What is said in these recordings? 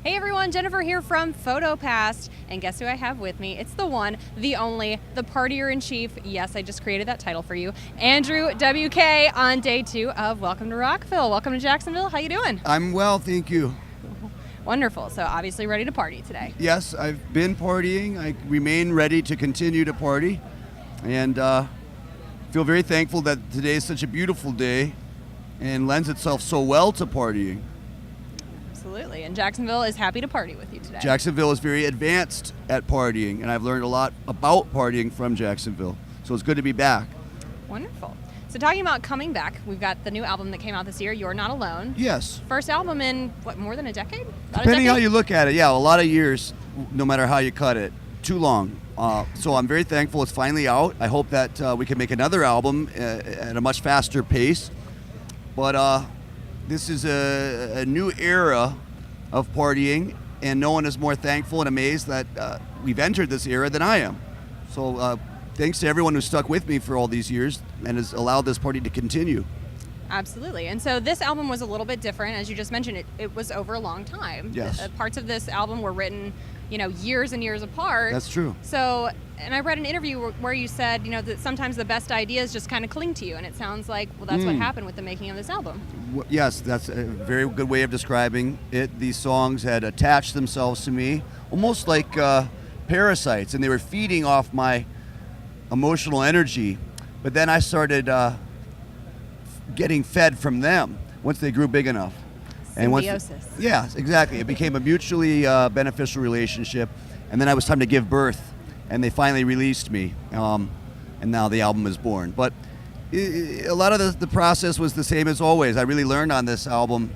Hey everyone, Jennifer here from Photopassed, and guess who I have with me? It's the one, the only, the partier-in-chief. Yes, I just created that title for you. Andrew WK on day 2 of Welcome to Rockville. Welcome to Jacksonville. How you doing? I'm well, thank you. Wonderful. So obviously ready to party today. Yes, I've been partying. I remain ready to continue to party, and feel very thankful that today is such a beautiful day and lends itself so well to partying. Absolutely, and Jacksonville is happy to party with you today. Jacksonville is very advanced at partying, and I've learned a lot about partying from Jacksonville, so it's good to be back. Wonderful. So talking about coming back, we've got the new album that came out this year, You're Not Alone. Yes. First album in, what, more than a decade? Depending how you look at it, yeah, a lot of years, no matter how you cut it. Too long. So I'm very thankful it's finally out. I hope that we can make another album at a much faster pace. But this is a new era of partying, and no one is more thankful and amazed that we've entered this era than I am. So thanks to everyone who stuck with me for all these years and has allowed this party to continue. Absolutely. And so this album was a little bit different. As you just mentioned, it was over a long time. Yes. Parts of this album were written, years and years apart. That's true. So, and I read an interview where you said, that sometimes the best ideas just kind of cling to you. And it sounds like, well, that's what happened with the making of this album. Yes, that's a very good way of describing it. These songs had attached themselves to me almost like parasites, and they were feeding off my emotional energy. But then I started getting fed from them once they grew big enough. Symbiosis. Yes, exactly. It became a mutually beneficial relationship, and then it was time to give birth, and they finally released me, and now the album is born. But a lot of the process was the same as always. I really learned on this album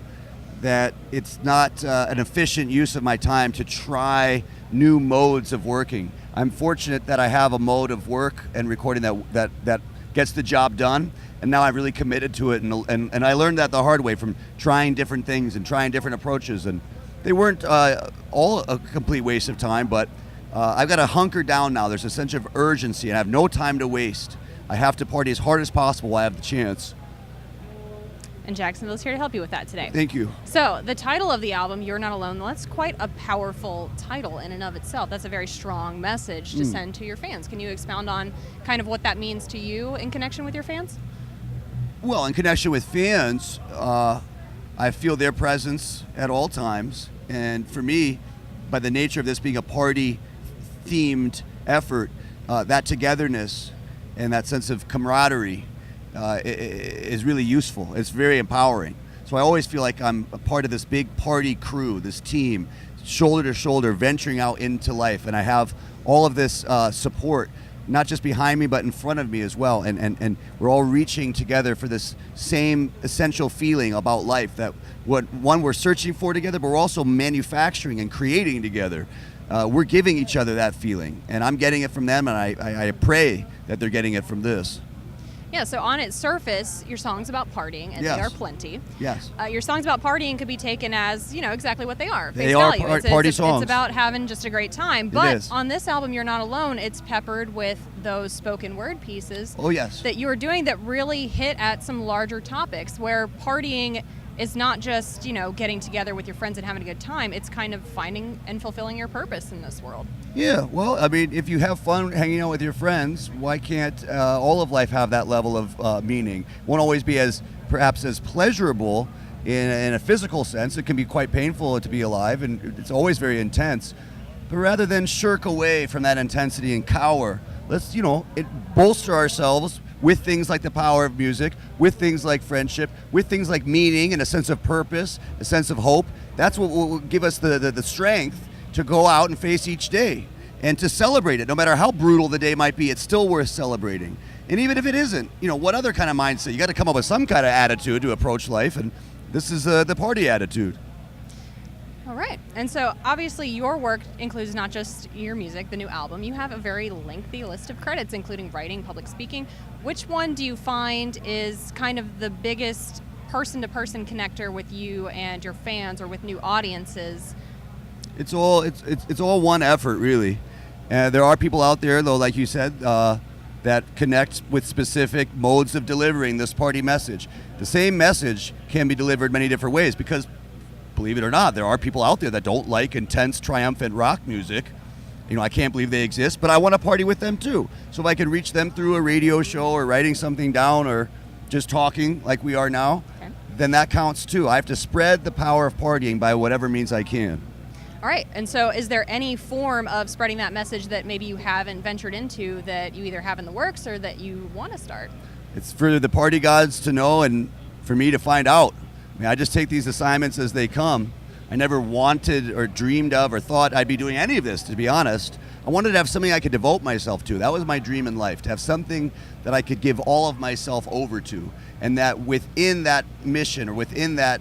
that it's not an efficient use of my time to try new modes of working. I'm fortunate that I have a mode of work and recording that gets the job done, and now I've really committed to it, and I learned that the hard way from trying different things and trying different approaches, and they weren't all a complete waste of time, but I've got to hunker down now. There's a sense of urgency, and I have no time to waste. I have to party as hard as possible while I have the chance. And Jacksonville's here to help you with that today. Thank you. So the title of the album, You're Not Alone, that's quite a powerful title in and of itself. That's a very strong message to send to your fans. Can you expound on kind of what that means to you in connection with your fans? Well, in connection with fans, I feel their presence at all times. And for me, by the nature of this being a party-themed effort, that togetherness and that sense of camaraderie is really useful. It's very empowering. So I always feel like I'm a part of this big party crew, this team, shoulder to shoulder, venturing out into life. And I have all of this support, not just behind me, but in front of me as well. And we're all reaching together for this same essential feeling about life that we're searching for together, but we're also manufacturing and creating together. We're giving each other that feeling, and I'm getting it from them, and I pray that they're getting it from this. Yeah, so on its surface, your songs about partying, and Yes. they are plenty. Yes. Your songs about partying could be taken as, exactly what they are. They are party songs. It's about having just a great time. But is. on this album, You're Not Alone, it's peppered with those spoken word pieces Oh, yes. that you are doing that really hit at some larger topics where partying is not just, getting together with your friends and having a good time. It's kind of finding and fulfilling your purpose in this world. Yeah, well, I mean, if you have fun hanging out with your friends, why can't all of life have that level of meaning? It won't always be perhaps as pleasurable in a physical sense. It can be quite painful to be alive, and it's always very intense. But rather than shirk away from that intensity and cower, let's, bolster ourselves with things like the power of music, with things like friendship, with things like meaning and a sense of purpose, a sense of hope. That's what will give us the strength to go out and face each day and to celebrate it. No matter how brutal the day might be, it's still worth celebrating. And even if it isn't, what other kind of mindset? You got to come up with some kind of attitude to approach life, and this is the party attitude. All right. And so obviously your work includes not just your music, the new album. You have a very lengthy list of credits, including writing, public speaking. Which one do you find is kind of the biggest person-to-person connector with you and your fans or with new audiences? It's all one effort, really. There are people out there, though, like you said, that connect with specific modes of delivering this party message. The same message can be delivered many different ways because believe it or not, there are people out there that don't like intense, triumphant rock music. I can't believe they exist, but I want to party with them too. So if I can reach them through a radio show or writing something down or just talking like we are now, then that counts too. I have to spread the power of partying by whatever means I can. All right. And so is there any form of spreading that message that maybe you haven't ventured into that you either have in the works or that you want to start? It's for the party gods to know and for me to find out. I just take these assignments as they come. I never wanted or dreamed of or thought I'd be doing any of this, to be honest. I wanted to have something I could devote myself to. That was my dream in life, to have something that I could give all of myself over to. And that within that mission or within that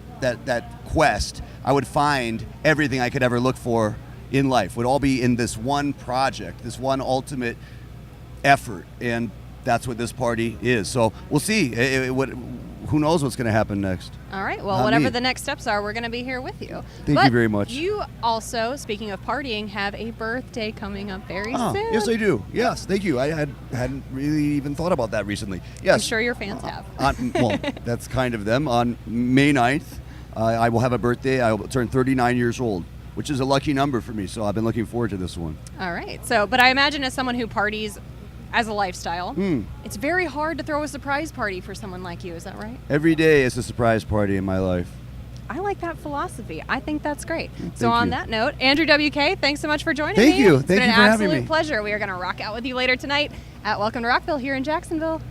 quest, I would find everything I could ever look for in life. Would all be in this one project, this one ultimate effort. And that's what this party is. So we'll see. Who knows what's going to happen next? All right. Well, Not whatever me. the next steps are, we're going to be here with you. Thank you very much. You also, speaking of partying, have a birthday coming up very soon. Yes, I do. Yes, thank you. I hadn't really even thought about that recently. Yes. I'm sure your fans have. Well, that's kind of them. On May 9th, I will have a birthday. I will turn 39 years old, which is a lucky number for me. So I've been looking forward to this one. All right. So, but I imagine as someone who parties as a lifestyle, it's very hard to throw a surprise party for someone like you. Is that right? Every day is a surprise party in my life. I like that philosophy. I think that's great. So Thank on you. that note, Andrew WK, thanks so much for joining me. Thank you. It's Thank been you for an having absolute me. pleasure. We are going to rock out with you later tonight at Welcome to Rockville here in Jacksonville.